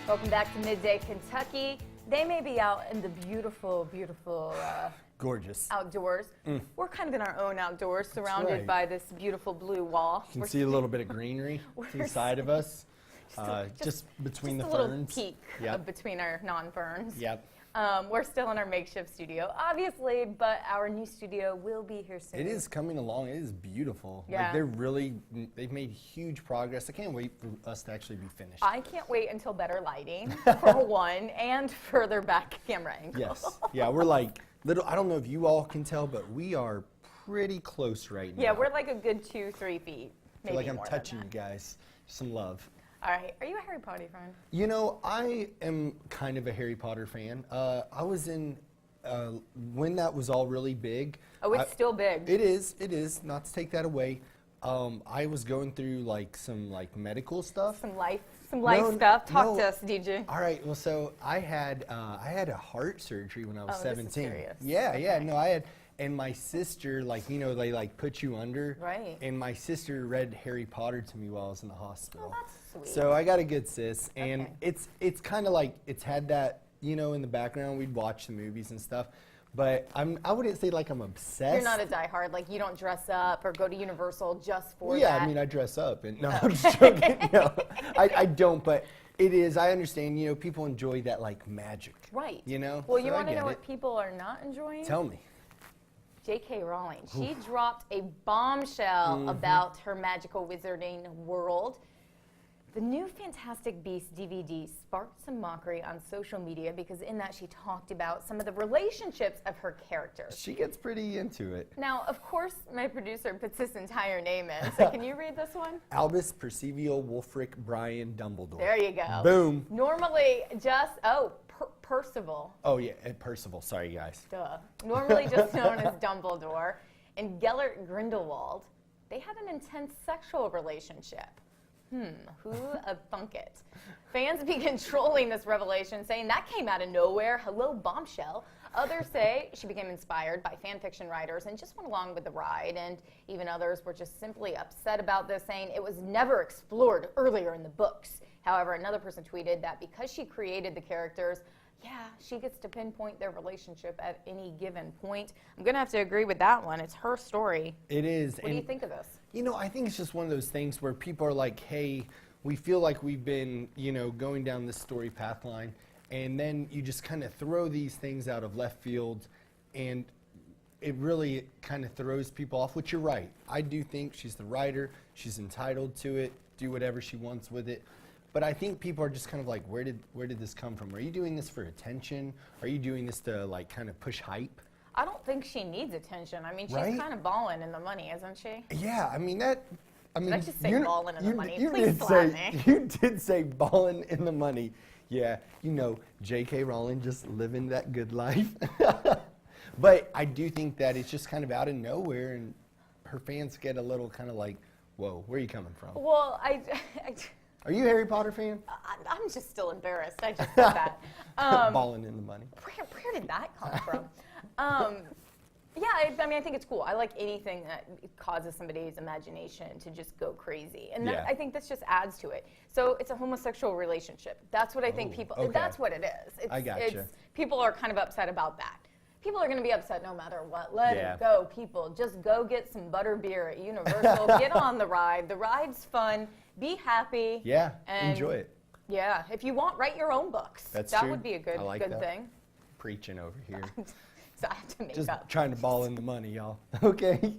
Welcome back to Midday Kentucky. They may be out in the beautiful, gorgeous outdoors. We're kind of in our own outdoors, surrounded right. by this beautiful blue wall. You can see a little bit of greenery to the side of us, just between the ferns. A little peak between our non-ferns. Yep. We're still in our makeshift studio, obviously, but our new studio will be here soon. It is coming along. It is beautiful. Yeah. Like they've made huge progress. I can't wait for us to actually be finished. I can't wait until better lighting, for one, and further back camera angle. Yes. Yeah, we're like I don't know if you all can tell, but we are pretty close right now. Yeah, we're like a good 2-3 feet. I feel like I'm more than touching that. you guys. Some love. All right. Are you a Harry Potter fan? You know, I am kind of a Harry Potter fan. I was in, when that was all really big. Oh, it's still big. It is, not to take that away. I was going through like some medical stuff. Some life stuff. Talk to us, DJ. All right, well, so I had a heart surgery when I was 17. This is serious. Yeah, Okay. no, I had. And my sister, they put you under. Right. And my sister read Harry Potter to me while I was in the hospital. Oh, that's sweet. So I got a good sis, and Okay. it's kind of like it's had that, in the background. We'd watch the movies and stuff, but I wouldn't say like I'm obsessed. You're not a diehard. Like, you don't dress up or go to Universal just for Yeah, that. I mean, I dress up, and no, I'm just joking. No, I don't, but it is. I understand. People enjoy that like magic. Right. Well, Well, you want to know what people are not enjoying? Tell me. J.K. Rowling. She dropped a bombshell about her magical wizarding world. The new Fantastic Beasts DVD sparked some mockery on social media because in that she talked about some of the relationships of her characters. She gets pretty into it. Now, of course, my producer puts this entire name in. So can you read this one? Albus Percival Wulfric Brian Dumbledore. There you go. Boom. Normally just, Percival. Oh, yeah, Percival. Sorry, guys. Duh. Normally just known as Dumbledore, and Gellert Grindelwald, they had an intense sexual relationship. Who'd thunk it? Fans began trolling this revelation, saying that came out of nowhere. Hello, bombshell. Others say she became inspired by fan fiction writers and just went along with the ride. And even others were just simply upset about this, saying it was never explored earlier in the books. However, another person tweeted that because she created the characters, she gets to pinpoint their relationship at any given point. I'm going to have to agree with that one. It's her story. It is. What do you think of this? I think it's just one of those things where people are like, hey, we feel like we've been, going down this story path line, and then you just kind of throw these things out of left field, and it really kind of throws people off, which you're right. I do think she's the writer. She's entitled to it, do whatever she wants with it. But I think people are just kind of like, where did this come from? Are you doing this for attention? Are you doing this to kind of push hype? I don't think she needs attention. I mean, she's Right? kind of balling in the money, isn't she? Yeah, Did I just say balling in the money? You Please did slap say, me. You did say balling in the money. Yeah, J.K. Rowling just living that good life. But I do think that it's just kind of out of nowhere, and her fans get a little kind of like, whoa, where are you coming from? Well, Are you a Harry Potter fan? I'm just still embarrassed. I just said that. Balling in the money. Where did that come from? I think it's cool. I like anything that causes somebody's imagination to just go crazy. And Yeah. I think this just adds to it. So it's a homosexual relationship. That's what I think people, okay. that's what it is. I gotcha. People are kind of upset about that. People are going to be upset no matter what. Let Yeah. it go, people. Just go get some butterbeer at Universal. Get on the ride. The ride's fun. Be happy. Yeah, and enjoy it. Yeah, if you want, write your own books. That's that true. would be a good I like good that. thing. Preaching over here. So I have to make Just up. trying to ball in the money, y'all. Okay?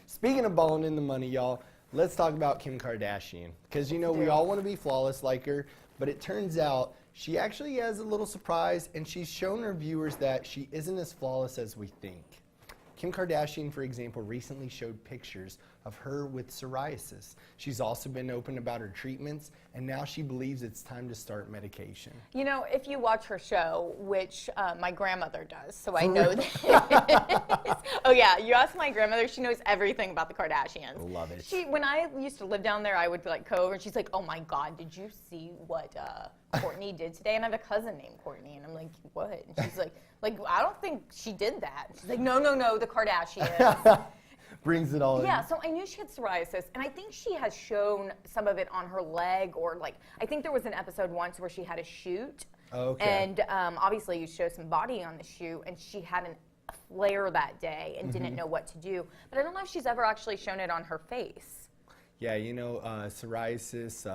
Speaking of balling in the money, y'all, let's talk about Kim Kardashian. Because, we all want to be flawless like her, but it turns out she actually has a little surprise, and she's shown her viewers that she isn't as flawless as we think. Kim Kardashian, for example, recently showed pictures of her with psoriasis. She's also been open about her treatments, and now she believes it's time to start medication. If you watch her show, which my grandmother does, so I know this. Oh yeah, you ask my grandmother, she knows everything about the Kardashians. Love it. When I used to live down there, I would go over and she's like, oh my God, did you see what Courtney did today? And I have a cousin named Courtney, and I'm like, what? And she's like, I don't think she did that. She's like, no, the Kardashians. brings it all in. Yeah, so I knew she had psoriasis, and I think she has shown some of it on her leg, or like, I think there was an episode once where she had a shoot. Okay. And obviously you show some body on the shoot, and she had a flare that day and didn't know what to do. But I don't know if she's ever actually shown it on her face. Yeah, you know, psoriasis,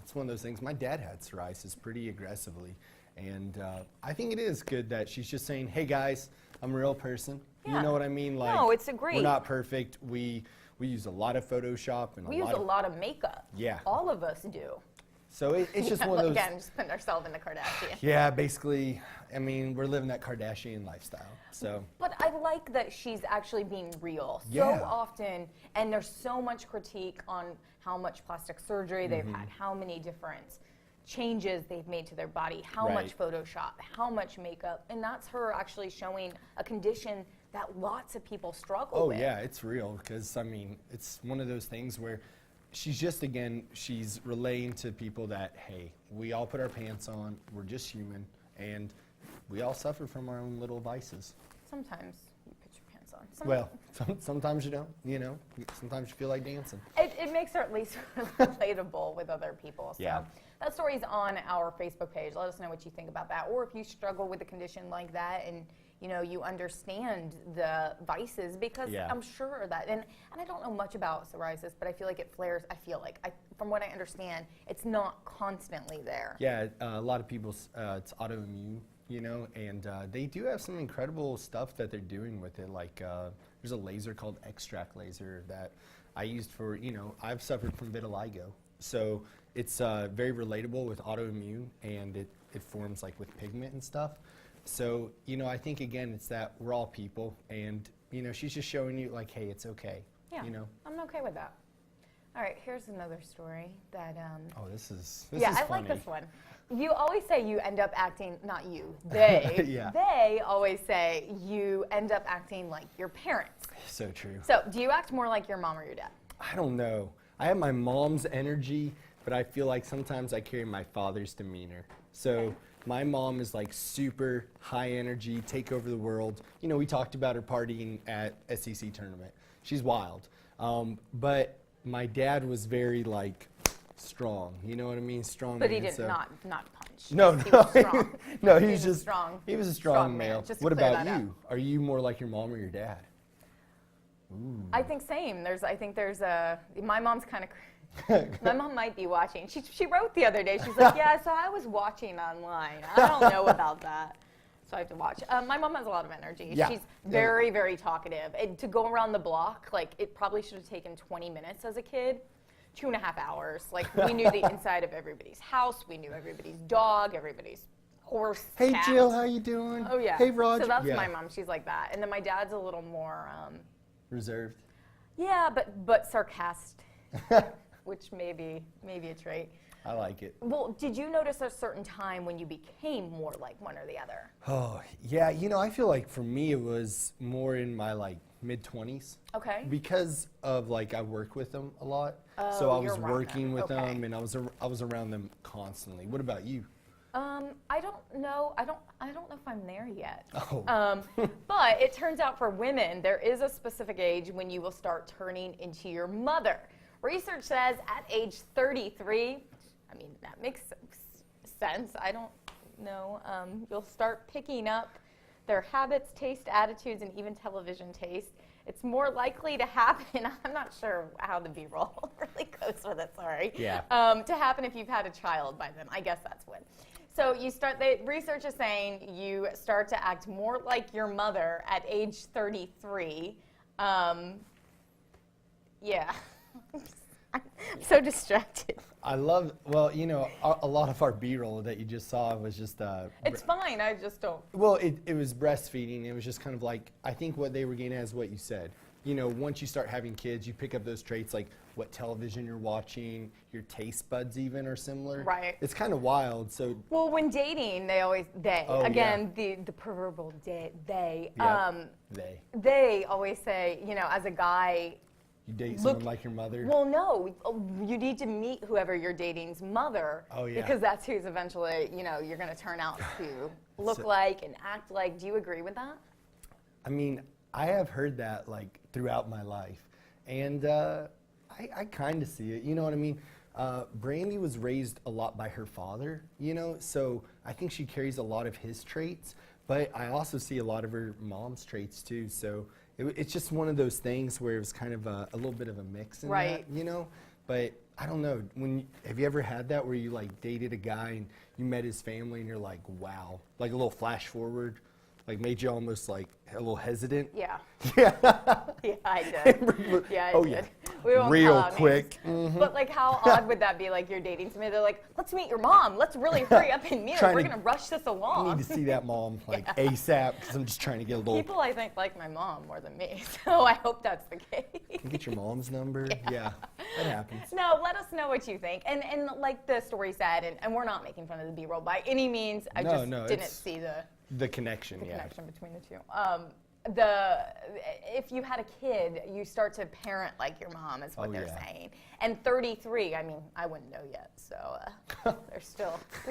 it's one of those things. My dad had psoriasis pretty aggressively. And I think it is good that she's just saying, hey guys, I'm a real person. Yeah. You know what I mean? Like, no, it's great. We're not perfect. We use a lot of Photoshop. And we use a lot of makeup. Yeah. All of us do. So it's just one of those. Again, just putting ourselves in the Kardashian. Yeah, basically, I mean, we're living that Kardashian lifestyle. So. But I like that she's actually being real Yeah. so often, and there's so much critique on how much plastic surgery they've had, how many different changes they've made to their body, how much Photoshop, how much makeup, and that's her actually showing a condition that lots of people struggle with. Oh yeah, it's real, because I mean, it's one of those things where she's just, again, she's relaying to people that, hey, we all put our pants on, we're just human, and we all suffer from our own little vices. Sometimes you put your pants on. Well, sometimes you don't, you know, sometimes you feel like dancing. It makes her at least relatable with other people. So Yeah. that story's on our Facebook page. Let us know what you think about that, or if you struggle with a condition like that and you know you understand the vices, because I'm sure that, and I don't know much about psoriasis, but I feel like it flares. From what I understand, it's not constantly there. Yeah, a lot of people, it's autoimmune, you know, and they do have some incredible stuff that they're doing with it. Like there's a laser called extract laser that I used for, you know, I've suffered from vitiligo. So it's very relatable with autoimmune, and it forms like with pigment and stuff. So, you know, I think, again, it's that we're all people, and, you know, she's just showing you, like, hey, it's okay. Yeah, you know? I'm okay with that. All right, here's another story that... oh, this is I funny. like this one. You always say you end up acting, not you, they. Yeah. They always say you end up acting like your parents. So true. So, do you act more like your mom or your dad? I don't know. I have my mom's energy, but I feel like sometimes I carry my father's demeanor. So my mom is like super high energy, take over the world. You know, we talked about her partying at SEC tournament. She's wild. But my dad was very like strong. You know what I mean? Strong. But man, he did so. not punch. No, He was strong. no, He he's was just strong. He was a strong man, male. just to What clear about that you? Are you more like your mom or your dad? Ooh. I think same. My mom's kind of... My mom might be watching. She wrote the other day. She's like, yeah, so I was watching online. I don't know about that. So I have to watch. My mom has a lot of energy. Yeah. She's very, very talkative. And to go around the block, like, it probably should have taken 20 minutes as a kid. 2.5 hours. Like, we knew the inside of everybody's house. We knew everybody's dog, everybody's horse, Hey, cat. Jill, how you doing? Oh, yeah. Hey, Roger. So that's Yeah. my mom. She's like that. And then my dad's a little more... Reserved. yeah, but sarcastic. Which may be a trait. I like it. Well, did you notice a certain time when you became more like one or the other? Oh, yeah. You know, I feel like for me it was more in my like mid-20s. Okay. Because of like I work with them a lot. Oh, so I you're was around working them. with Okay. them, and I was around them constantly. What about you? I don't know. I don't know if I'm there yet. Oh. But it turns out for women, there is a specific age when you will start turning into your mother. Research says at age 33, I mean, that makes sense. I don't know. You'll start picking up their habits, taste, attitudes, and even television taste. It's more likely to happen. I'm not sure how the B-roll really goes with it, sorry. Yeah. To happen if you've had a child by then. I guess that's when. So the research is saying you start to act more like your mother at age 33. Yeah. I'm so distracted. Well, you know, a lot of our B-roll that you just saw was just... It's fine, I just don't. Well, it was breastfeeding. It was just kind of like, I think what they were getting at is what you said. You know, once you start having kids, you pick up those traits like what television you're watching, your taste buds even are similar. Right. It's kind of wild, so... Well, when dating, the proverbial they, Yep. they always say, you know, as a guy... You date someone like your mother? Well, no, you need to meet whoever you're dating's mother. Oh, yeah. Because that's who's eventually, you know, you're going to turn out to look like and act like. Do you agree with that? I mean, I have heard that like throughout my life. And I kind of see it, you know what I mean? Brandy was raised a lot by her father, you know, so I think she carries a lot of his traits, but I also see a lot of her mom's traits too. So it's just one of those things where it was kind of a little bit of a mix in Right. that, you know? But I don't know, have you ever had that where you like dated a guy and you met his family and you're like, wow, like a little flash forward, like made you almost like a little hesitant? Yeah. Yeah. Yeah, I did. Yeah, I Oh, did. yeah. We won't Real call out quick. names. But like, how odd would that be? Like, you're dating somebody, they're like, let's meet your mom. Let's really hurry up and meet her. Trying We're to- gonna rush this I along. need to see that mom like ASAP because I'm just trying to get a little. People, I think, like my mom more than me, so I hope that's the case. Get your mom's number. Yeah, that happens. No, let us know what you think. And like the story said, and we're not making fun of the B-roll by any means. I just didn't it's see the connection. the Yeah. connection between the two. If you had a kid, you start to parent like your mom, is what Oh, they're yeah. saying. And 33, I mean, I wouldn't know yet, so we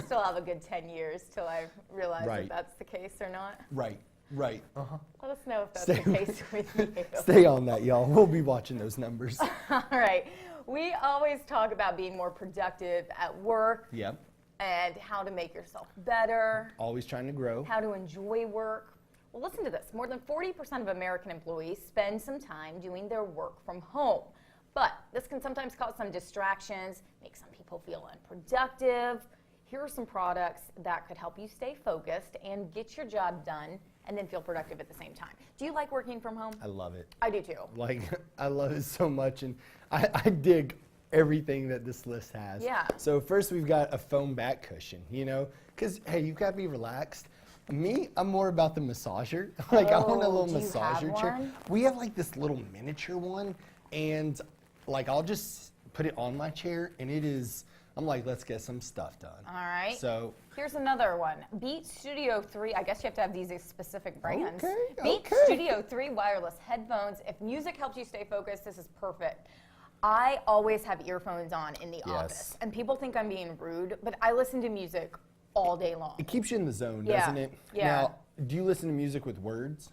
still have a good 10 years till I realize Right. if that's the case or not. Right. Right. Uh-huh. Let us know if that's Stay- the case with you. Stay on that, y'all. We'll be watching those numbers. All right. We always talk about being more productive at work Yep. and how to make yourself better, Always trying to grow. how to enjoy work. Well, listen to this. More than 40% of American employees spend some time doing their work from home. But this can sometimes cause some distractions, make some people feel unproductive. Here are some products that could help you stay focused and get your job done and then feel productive at the same time. Do you like working from home? I love it. I do too. Like, I love it so much, and I dig everything that this list has. Yeah. So first we've got a foam back cushion, you know, because, hey, you've got to be relaxed. Me, I'm more about the massager. Like, I want a little do you have massager chair. one? We have like this little miniature one, and like I'll just put it on my chair, and it is, I'm like, let's get some stuff done. All right. So, Here's another one. Beat Studio 3. I guess you have to have these specific brands. Okay, Beat okay. Studio 3 wireless headphones. If music helps you stay focused, this is perfect. I always have earphones on in the office. And people think I'm being rude, but I listen to music all day long. it keeps you in the zone, Yeah, doesn't it? yeah. Now, do you listen to music with words?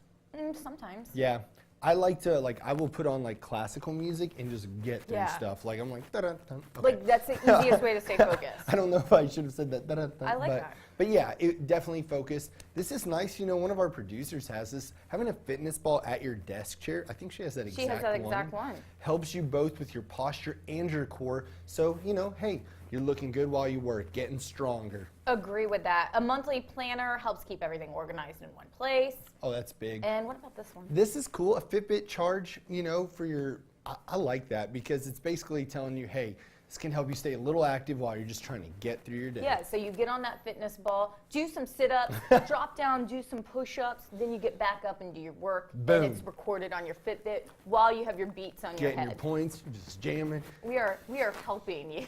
Sometimes. Yeah. I like to, like, I will put on, like, classical music and just get through Yeah. stuff. Like, I'm like, da-da-dun. Okay. Like, that's the easiest way to stay focused. I don't know if I should have said that. Da-da-dun, I like but, that. But yeah, it definitely focus. This is nice. You know, one of our producers has this. Having a fitness ball at your desk chair, I think she has that exact She one. has that exact one. Helps you both with your posture and your core. So, you know, hey, you're looking good while you work, getting stronger. Agree with that. A monthly planner helps keep everything organized in one place. Oh, that's big. And what about this one? This is cool, a Fitbit charge, you know, for your, I like that because it's basically telling you, hey, this can help you stay a little active while you're just trying to get through your day. Yeah, so you get on that fitness ball, do some sit-ups, drop down, do some push-ups, then you get back up and do your work. Boom. And it's recorded on your Fitbit while you have your beats on your Getting your head. points, just jamming. We are helping you.